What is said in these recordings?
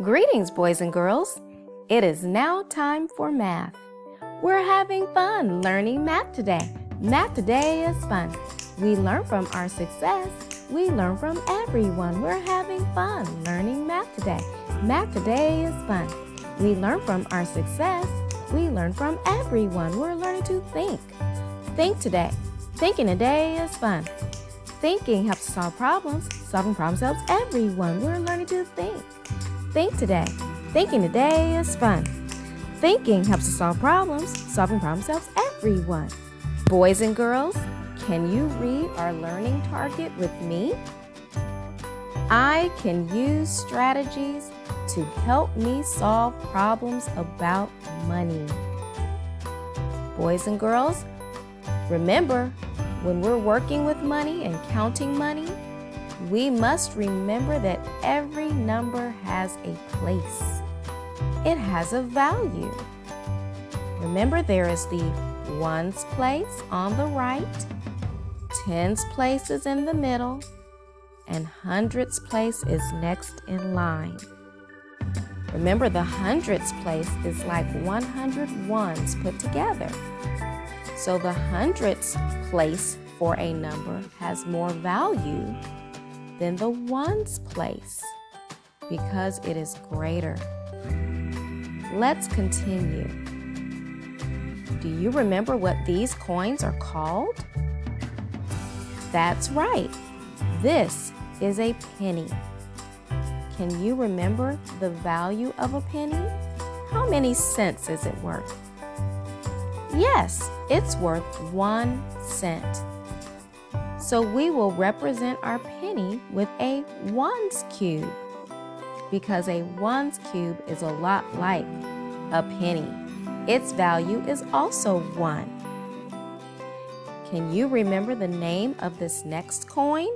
Greetings, boys and girls. It is now time for math. We're having fun learning math today. Math today is fun. We learn from our success. We learn from everyone. We're having fun learning math today. Math today is fun. We learn from our success. We learn from everyone. We're learning to think. Think today. Thinking today is fun. Thinking helps us solve problems. Solving problems helps everyone. We're learning to think. Think today. Thinking today is fun. Thinking helps us solve problems. Solving problems helps everyone. Boys and girls, can you read our learning target with me? I can use strategies to help me solve problems about money. Boys and girls, remember, when we're working with money and counting money, we must remember that every number has a place. It has a value. Remember, there is the ones place on the right, tens place is in the middle, and hundreds place is next in line. Remember, the hundreds place is like 100 ones put together. So the hundreds place for a number has more value than the ones place because it is greater. Let's continue. Do you remember what these coins are called? That's right. This is a penny. Can you remember the value of a penny? How many cents is it worth? Yes, it's worth 1 cent. So we will represent our penny with a ones cube because a ones cube is a lot like a penny. Its value is also 1. Can you remember the name of this next coin?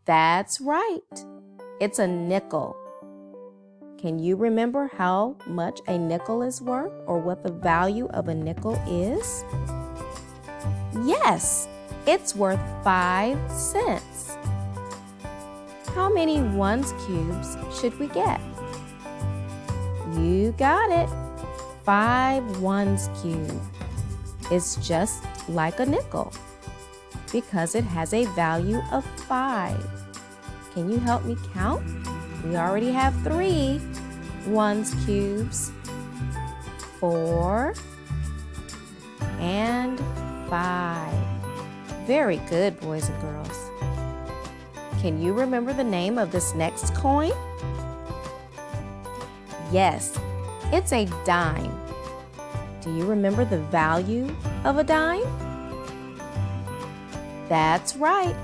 That's right. It's a nickel. Can you remember how much a nickel is worth or what the value of a nickel is? Yes, it's worth 5 cents. How many ones cubes should we get? You got it. 5 ones cube is just like a nickel because it has a value of 5. Can you help me count? We already have 3 ones cubes, 4, and 5. Very good, boys and girls. Can you remember the name of this next coin? Yes, it's a dime. Do you remember the value of a dime? That's right.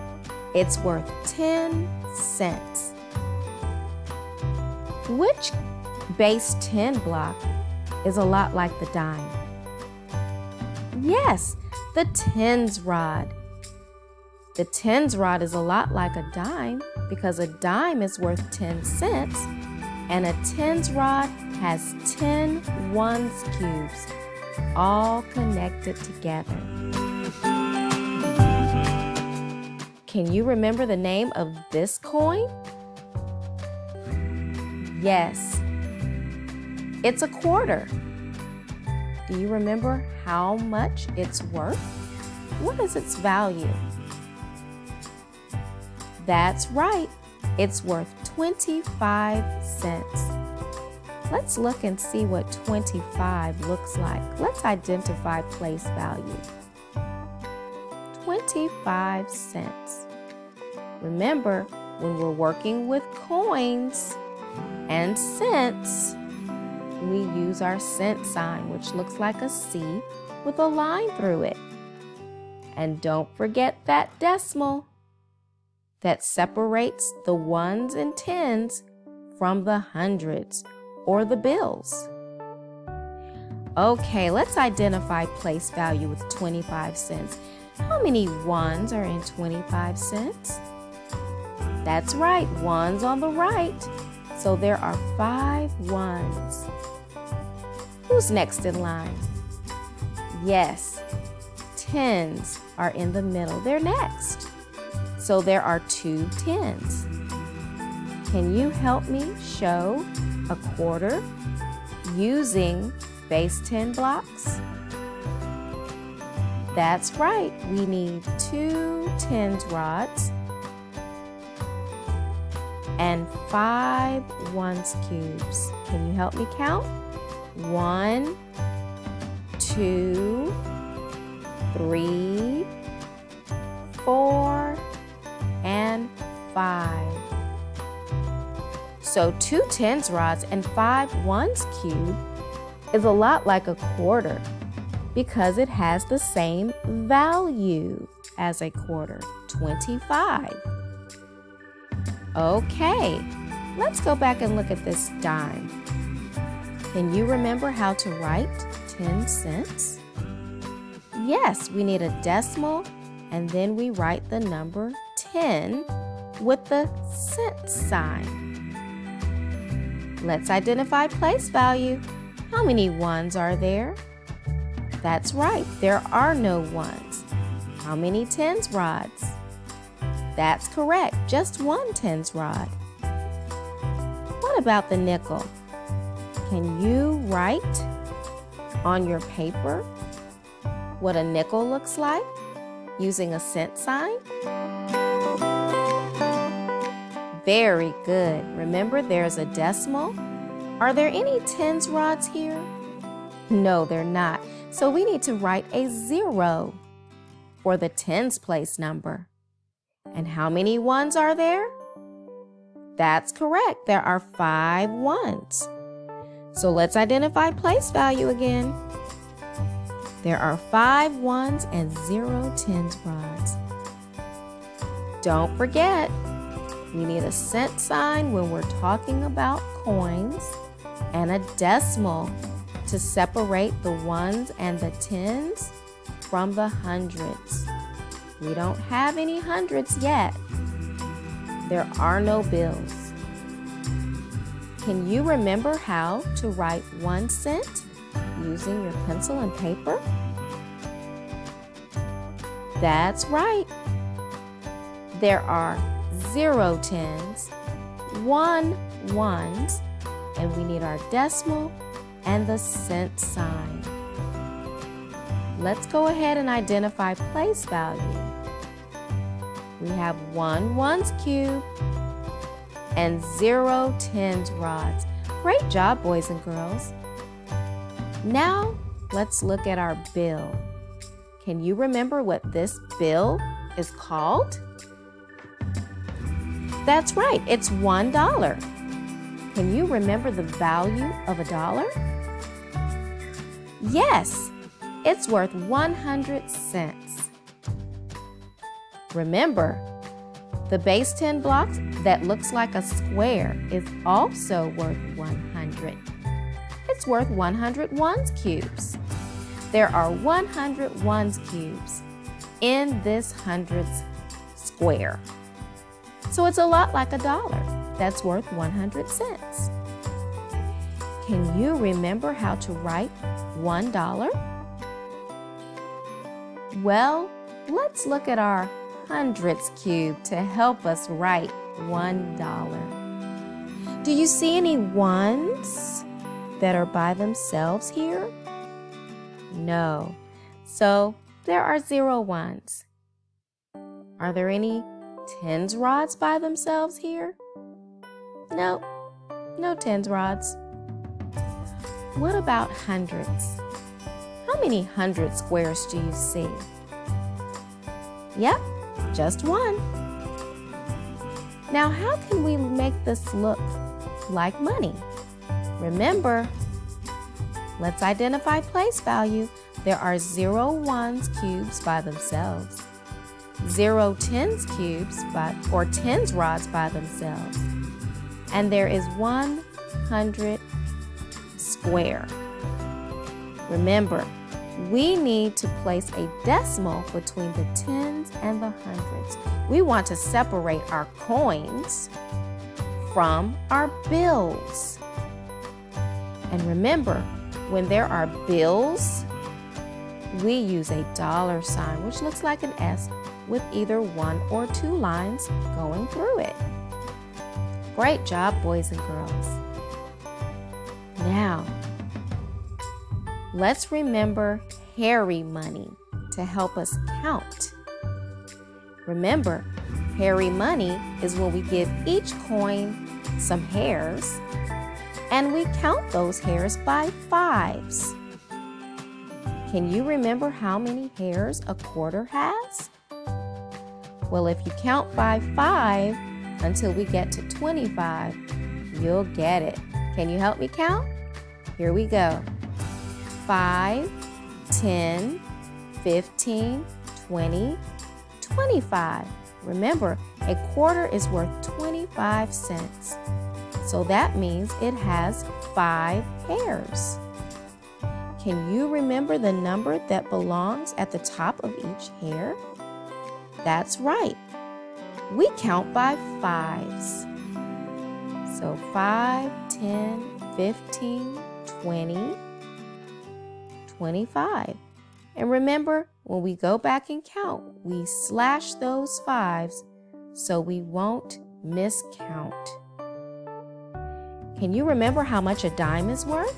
It's worth 10 cents. Which base 10 block is a lot like the dime? Yes, the tens rod. The tens rod is a lot like a dime because a dime is worth 10 cents and a tens rod has 10 ones cubes all connected together. Can you remember the name of this coin? Yes, it's a quarter. Do you remember how much it's worth? What is its value? That's right, it's worth 25 cents. Let's look and see what 25 looks like. Let's identify place value. 25 cents. Remember, when we're working with coins and cents, we use our cent sign, which looks like a C with a line through it. And don't forget that decimal that separates the ones and tens from the hundreds or the bills. Okay, let's identify place value with 25 cents. How many ones are in 25 cents? That's right, ones on the right. So there are 5 ones. Who's next in line? Yes, tens are in the middle. They're next. So there are 2 tens. Can you help me show a quarter using base 10 blocks? That's right, we need 2 tens rods and 5 ones cubes. Can you help me count? 1, 2, 3, 4, and 5. So 2 tens rods and 5 ones cube is a lot like a quarter because it has the same value as a quarter, 25. Okay, let's go back and look at this dime. Can you remember how to write 10 cents? Yes, we need a decimal and then we write the number 10 with the cent sign. Let's identify place value. How many ones are there? That's right, there are no ones. How many tens rods? That's correct, just 1 tens rod. What about the nickel? Can you write on your paper what a nickel looks like using a cent sign? Very good. Remember, there's a decimal. Are there any tens rods here? No, they're not. So we need to write a 0 for the tens place number. And how many ones are there? That's correct. There are 5 ones. So let's identify place value again. There are 5 ones and 0 tens rods. Don't forget, we need a cent sign when we're talking about coins and a decimal to separate the ones and the tens from the hundreds. We don't have any hundreds yet. There are no bills. Can you remember how to write 1 cent using your pencil and paper? That's right. There are 0 tens, 1 ones, and we need our decimal and the cent sign. Let's go ahead and identify place value. We have 1 ones cube and 0 tens rods. Great job, boys and girls. Now, let's look at our bill. Can you remember what this bill is called? That's right, it's $1. Can you remember the value of a dollar? Yes, it's worth 100 cents. Remember, the base 10 blocks that looks like a square is also worth 100. It's worth 100 ones cubes. There are 100 ones cubes in this hundredths square. So it's a lot like a dollar that's worth 100 cents. Can you remember how to write $1? Well, let's look at our hundredths cube to help us write $1. Do you see any ones that are by themselves here? No. So there are 0 ones. Are there any tens rods by themselves here? No, no tens rods. What about hundreds? How many hundred squares do you see? Yep, just 1. Now, how can we make this look like money? Remember, let's identify place value. There are 0 ones cubes by themselves, 0 tens cubes or tens rods by themselves, and there is 100 square. Remember, we need to place a decimal between the tens and the hundreds. We want to separate our coins from our bills. And remember, when there are bills, we use a dollar sign, which looks like an S with either 1 or 2 lines going through it. Great job, boys and girls. Now, let's remember hairy money to help us count. Remember, hairy money is when we give each coin some hairs and we count those hairs by fives. Can you remember how many hairs a quarter has? Well, if you count by 5 until we get to 25, you'll get it. Can you help me count? Here we go. 5, 10, 15, 20, 25. Remember, a quarter is worth 25 cents. So that means it has 5 hairs. Can you remember the number that belongs at the top of each hair? That's right. We count by fives. So 5, 10, 15, 20, 25. And remember, when we go back and count, we slash those fives so we won't miscount. Can you remember how much a dime is worth?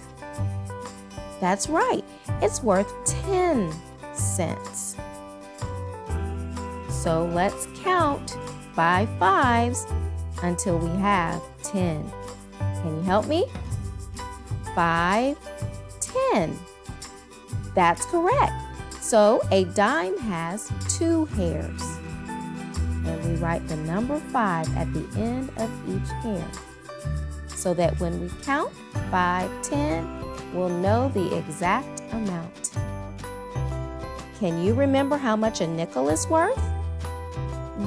That's right, it's worth 10 cents. So let's count by fives until we have 10. Can you help me? 5, 10. That's correct. So a dime has 2 hairs. And we write the number 5 at the end of each hair, so that when we count 5, 10, we'll know the exact amount. Can you remember how much a nickel is worth?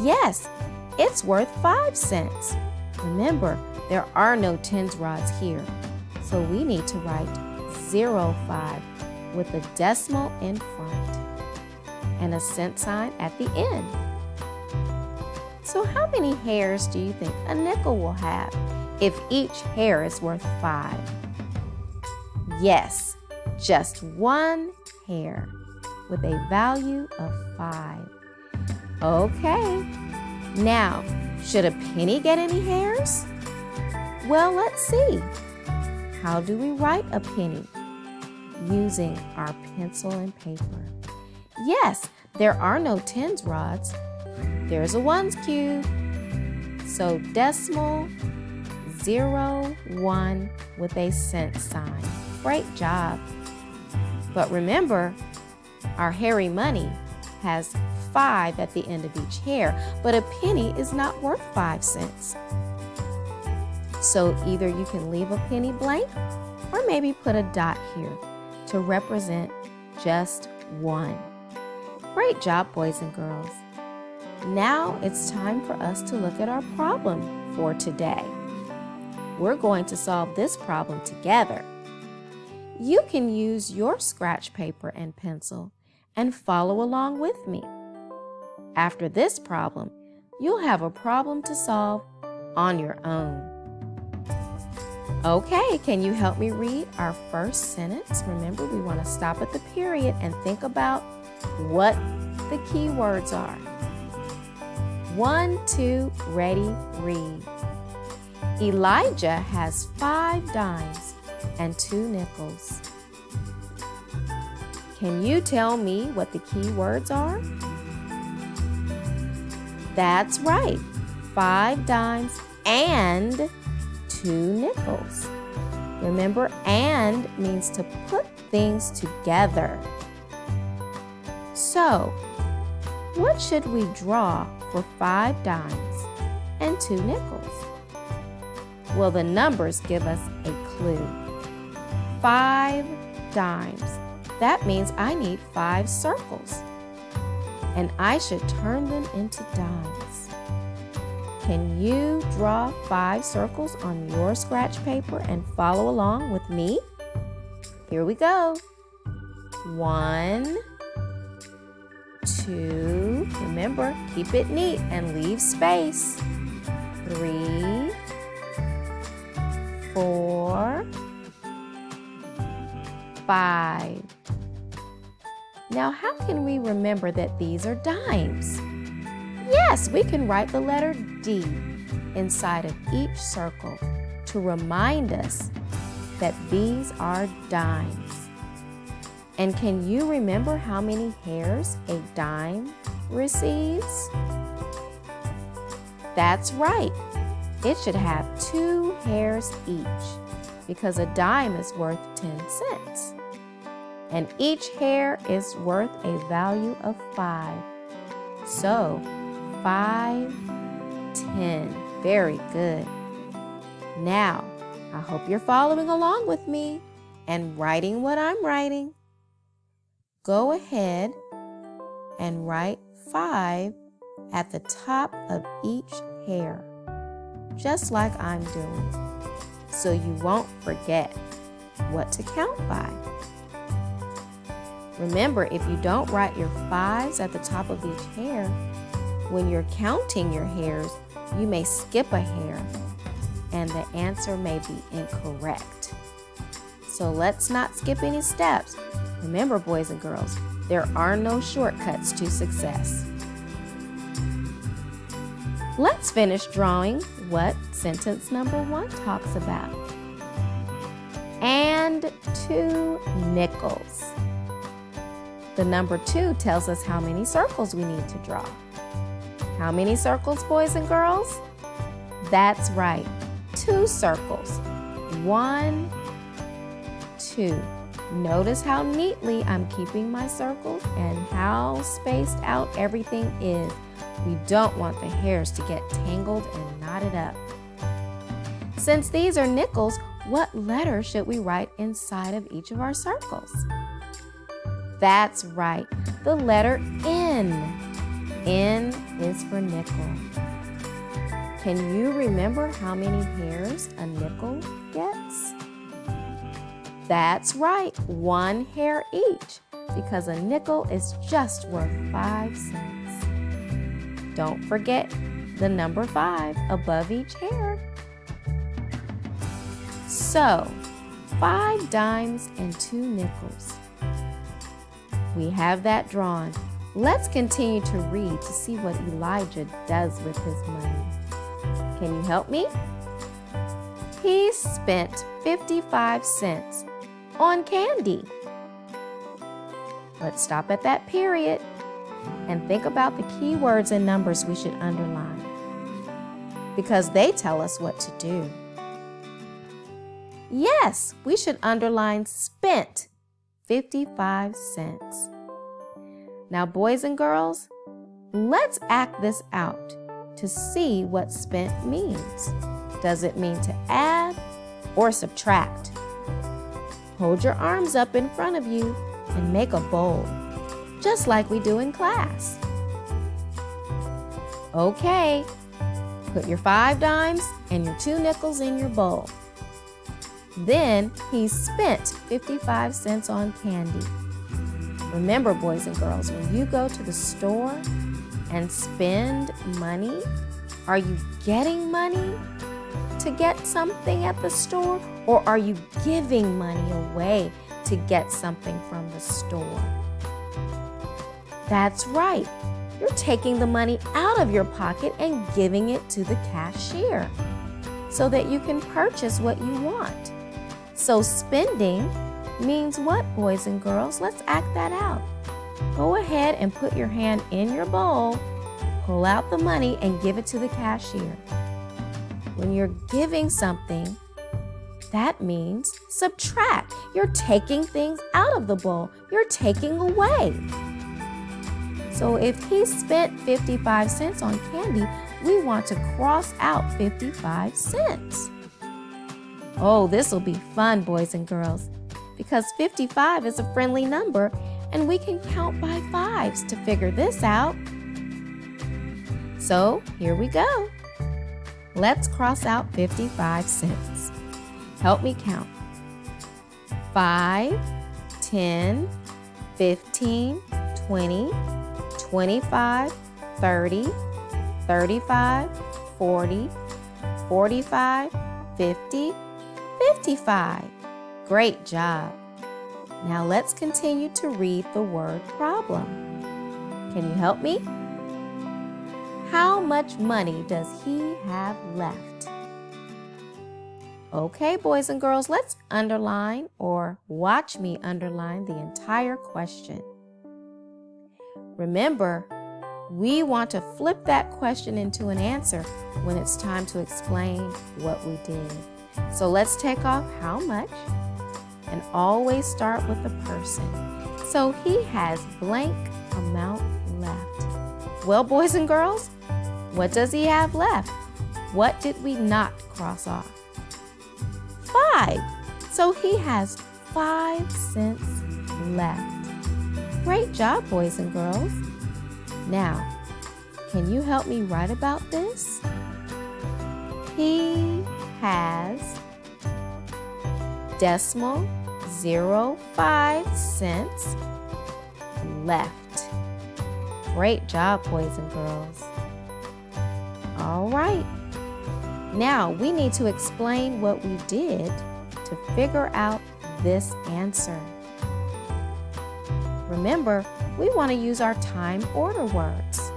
Yes, it's worth 5 cents. Remember, there are no tens rods here, so we need to write 05 with a decimal in front and a cent sign at the end. So how many hairs do you think a nickel will have if each hair is worth 5? Yes, just 1 hair with a value of 5. Okay, now, should a penny get any hairs? Well, let's see. How do we write a penny? Using our pencil and paper. Yes, there are no tens rods. There's a ones cube. So decimal 01 with a cent sign. Great job. But remember, our hairy money has 5 at the end of each hair, but a penny is not worth 5 cents. So either you can leave a penny blank or maybe put a dot here to represent just 1. Great job, boys and girls. Now it's time for us to look at our problem for today. We're going to solve this problem together. You can use your scratch paper and pencil and follow along with me. After this problem, you'll have a problem to solve on your own. Okay, can you help me read our first sentence? Remember, we want to stop at the period and think about what the key words are. 1, 2, ready, read. Elijah has 5 dimes and 2 nickels. Can you tell me what the key words are? That's right, 5 dimes and 2 nickels. Remember, and means to put things together. So, what should we draw for 5 dimes and 2 nickels? Well, the numbers give us a clue. 5 dimes. That means I need 5 circles, and I should turn them into dimes. Can you draw 5 circles on your scratch paper and follow along with me? Here we go. 1, 2, remember, keep it neat and leave space. 3, 4, 5. Now, how can we remember that these are dimes? Yes, we can write the letter D. inside of each circle to remind us that these are dimes. And can you remember how many hairs a dime receives? That's right. It should have 2 hairs each because a dime is worth 10 cents. And each hair is worth a value of 5. So 5, 10. Very good. Now, I hope you're following along with me and writing what I'm writing. Go ahead and write 5 at the top of each hair, just like I'm doing, so you won't forget what to count by. Remember, if you don't write your 5s at the top of each hair, when you're counting your hairs, you may skip a hair and the answer may be incorrect. So let's not skip any steps. Remember, boys and girls, there are no shortcuts to success. Let's finish drawing what sentence number 1 talks about. And 2 nickels. The number 2 tells us how many circles we need to draw. How many circles, boys and girls? That's right, 2 circles. 1, 2. Notice how neatly I'm keeping my circles and how spaced out everything is. We don't want the hairs to get tangled and knotted up. Since these are nickels, what letter should we write inside of each of our circles? That's right, the letter N. N is for nickel. Can you remember how many hairs a nickel gets? That's right, 1 hair each, because a nickel is just worth 5 cents. Don't forget the number 5 above each hair. So, 5 dimes and 2 nickels. We have that drawn. Let's continue to read to see what Elijah does with his money. Can you help me? He spent 55 cents on candy. Let's stop at that period and think about the key words and numbers we should underline because they tell us what to do. Yes, we should underline spent 55 cents. Now, boys and girls, let's act this out to see what spent means. Does it mean to add or subtract? Hold your arms up in front of you and make a bowl, just like we do in class. Okay, put your 5 dimes and your 2 nickels in your bowl. Then he spent 55 cents on candy. Remember, boys and girls, when you go to the store and spend money, are you getting money to get something at the store, or are you giving money away to get something from the store? That's right. You're taking the money out of your pocket and giving it to the cashier so that you can purchase what you want. So spending means what, boys and girls? Let's act that out. Go ahead and put your hand in your bowl, pull out the money, and give it to the cashier. When you're giving something, that means subtract. You're taking things out of the bowl. You're taking away. So if he spent 55 cents on candy, we want to cross out 55 cents. Oh, this will be fun, boys and girls, because 55 is a friendly number and we can count by 5s to figure this out. So here we go. Let's cross out 55 cents. Help me count. 5, 10, 15, 20, 25, 30, 35, 40, 45, 50, 55. Great job. Now let's continue to read the word problem. Can you help me? How much money does he have left? Okay, boys and girls, let's underline or watch me underline the entire question. Remember, we want to flip that question into an answer when it's time to explain what we did. So let's take off how much and always start with the person. So he has blank amount left. Well, boys and girls, what does he have left? What did we not cross off? 5. So he has 5 cents left. Great job, boys and girls. Now, can you help me write about this? He has decimal 0.5 cents left. Great job, boys and girls. All right. Now we need to explain what we did to figure out this answer. Remember, we want to use our time order words.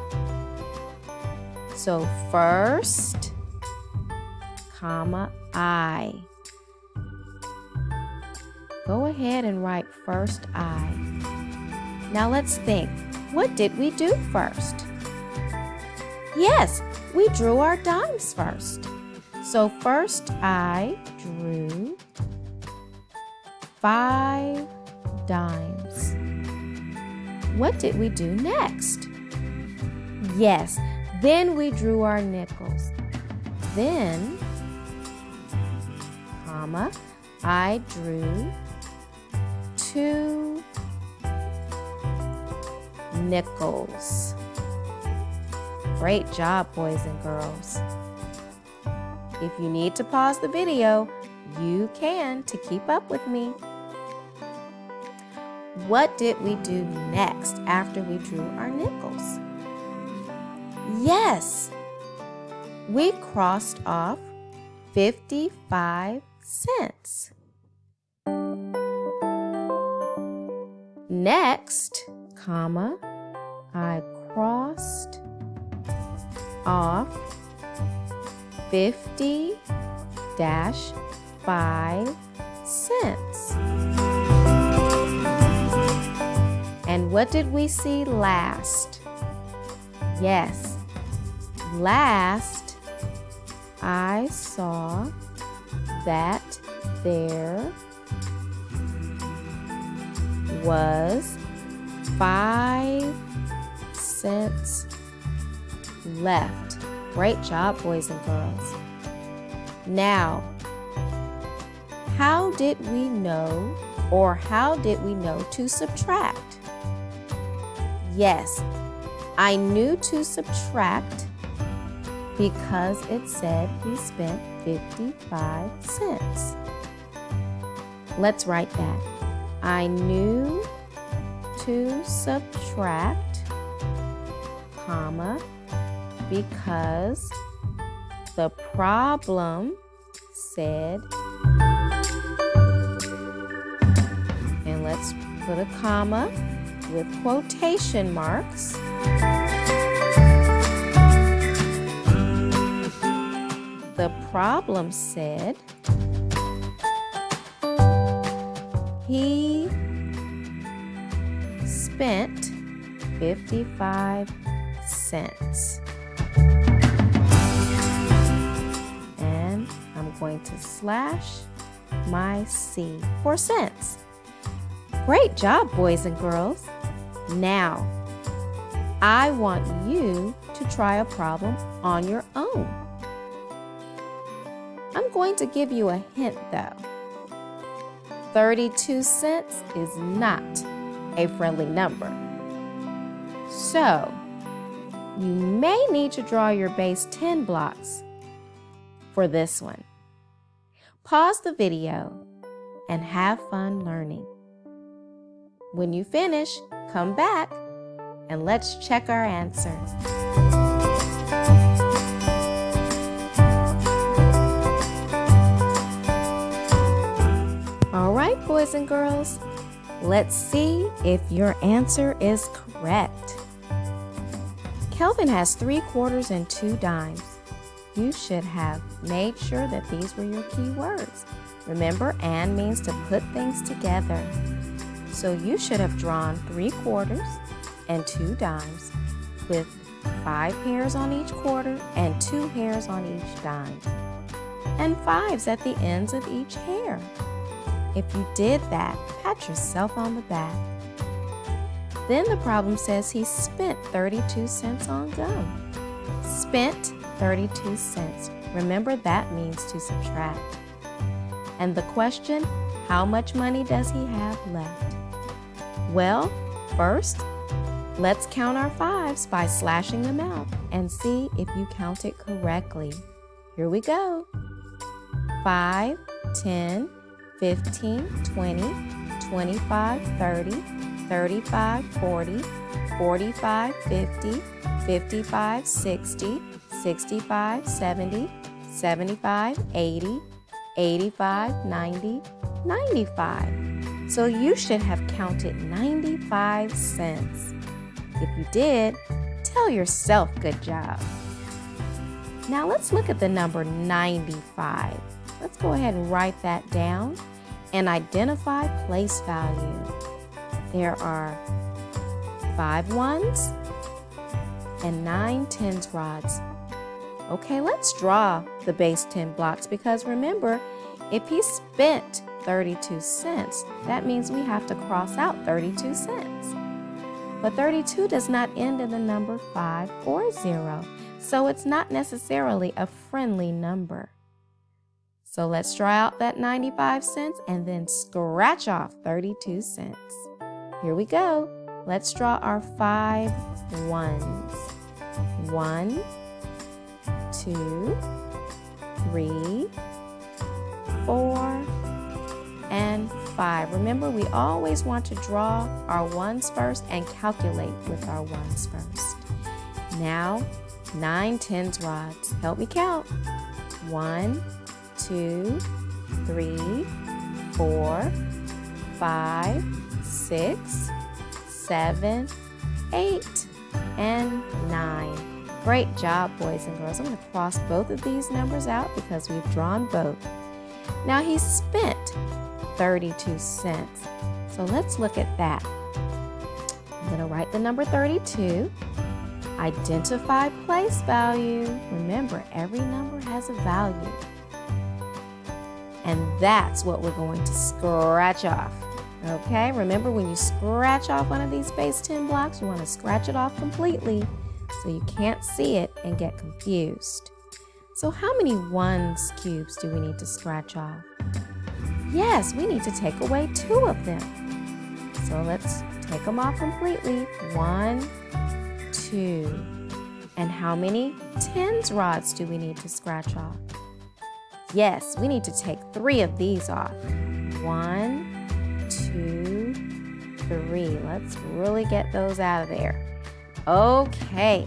So first, comma, I. Go ahead and write first I. Now let's think, what did we do first? Yes, we drew our dimes first. So first I drew 5 dimes. What did we do next? Yes, then we drew our nickels. Then, comma, I drew 2 nickels. Great job, boys and girls. If you need to pause the video, you can to keep up with me. What did we do next after we drew our nickels? Yes, we crossed off 55 cents. Next, comma, I crossed off 50-5 cents. And what did we see last? Yes, last I saw that there was 5 cents left. Great job, boys and girls. Now, how did we know to subtract? Yes, I knew to subtract because it said we spent 55 cents. Let's write that. I knew to subtract, comma, because the problem said, and let's put a comma with quotation marks. The problem said he spent 55 cents. And I'm going to slash my C for cents. Great job, boys and girls. Now, I want you to try a problem on your own. I'm going to give you a hint though. 32 cents is not a friendly number. So, you may need to draw your base 10 blocks for this one. Pause the video and have fun learning. When you finish, come back and let's check our answer. All right, boys and girls, let's see if your answer is correct. Kelvin has 3 quarters and 2 dimes. You should have made sure that these were your key words. Remember, and means to put things together. So you should have drawn 3 quarters and 2 dimes with 5 hairs on each quarter and 2 hairs on each dime, and 5s at the ends of each hair. If you did that, pat yourself on the back. Then the problem says he spent 32 cents on gum. Spent 32 cents. Remember, that means to subtract. And the question, how much money does he have left? Well, first, let's count our 5s by slashing them out and see if you counted correctly. Here we go. 5, 10, 15, 20, 25, 30, 35, 40, 45, 50, 55, 60, 65, 70, 75, 80, 85, 90, 95. So you should have counted 95 cents. If you did, tell yourself good job. Now let's look at the number 95. Let's go ahead and write that down and identify place value. There are 5 ones and 9 tens rods. Okay, let's draw the base 10 blocks because remember, if he spent 32 cents, that means we have to cross out 32 cents. But 32 does not end in the number 5 or 0, so it's not necessarily a friendly number. So let's draw out that 95 cents and then scratch off 32 cents. Here we go. Let's draw our 5 ones. 1, 2, 3, 4, and 5. Remember, we always want to draw our ones first and calculate with our ones first. Now, 9 tens rods. Help me count. 1, 2, 3, 4, 5, 6, 7, 8, and 9. Great job, boys and girls. I'm going to cross both of these numbers out because we've drawn both. Now he spent 32 cents. So let's look at that. I'm going to write the number 32. Identify place value. Remember, every number has a value. And that's what we're going to scratch off. Okay, remember when you scratch off one of these base 10 blocks, you want to scratch it off completely so you can't see it and get confused. So how many ones cubes do we need to scratch off? Yes, we need to take away 2 of them. So let's take them off completely. 1, 2. And how many tens rods do we need to scratch off? Yes, we need to take 3 of these off. 1, 2, 3. Let's really get those out of there. Okay,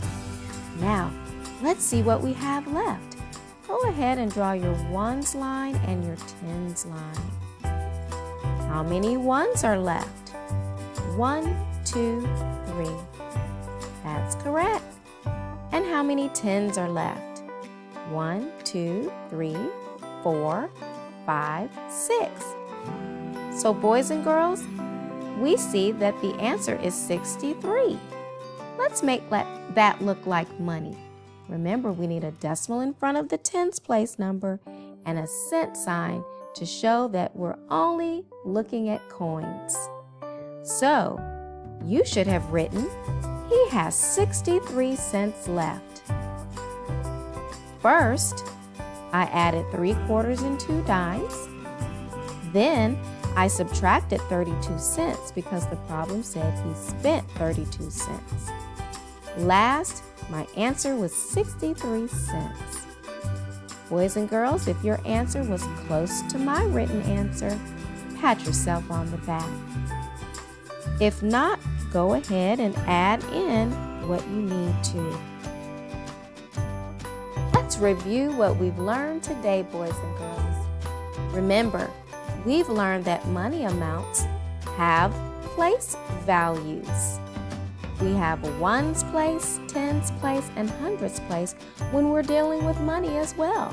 now let's see what we have left. Go ahead and draw your ones line and your tens line. How many ones are left? 1, 2, 3. That's correct. And how many tens are left? 1, 2, 3, 4, 5, 6. So boys and girls, we see that the answer is 63. Let's make that look like money. Remember, we need a decimal in front of the tens place number and a cent sign to show that we're only looking at coins. So, you should have written, he has 63 cents left. First, I added 3 quarters and 2 dimes. Then, I subtracted 32 cents because the problem said he spent 32 cents. Last, my answer was 63 cents. Boys and girls, if your answer was close to my written answer, pat yourself on the back. If not, go ahead and add in what you need to. Let's review what we've learned today, boys and girls. Remember, we've learned that money amounts have place values. We have ones place, tens place, and hundreds place when we're dealing with money as well.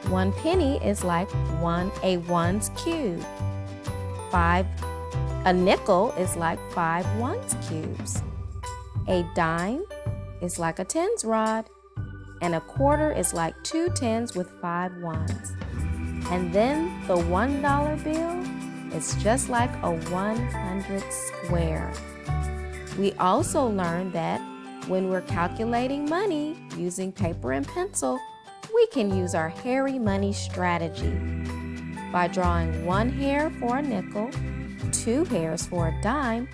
1 penny is like a ones cube. A nickel is like 5 ones cubes. A dime is like a tens rod, and a quarter is like 2 tens with 5 ones. And then the $1 bill is just like a 100 square. We also learned that when we're calculating money using paper and pencil, we can use our hairy money strategy by drawing 1 hair for a nickel, 2 hairs for a dime,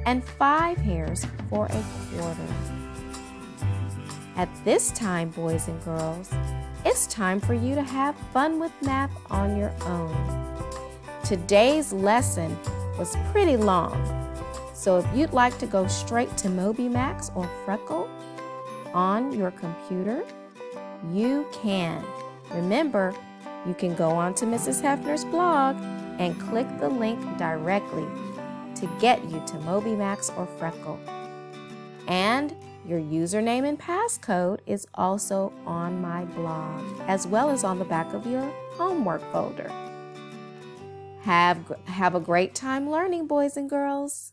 and 5 hairs for a quarter. At this time, boys and girls, it's time for you to have fun with math on your own. Today's lesson was pretty long, so if you'd like to go straight to MobyMax or Freckle on your computer, you can. Remember, you can go onto Mrs. Hefner's blog and click the link directly to get you to MobyMax or Freckle. And your username and passcode is also on my blog, as well as on the back of your homework folder. Have a great time learning, boys and girls.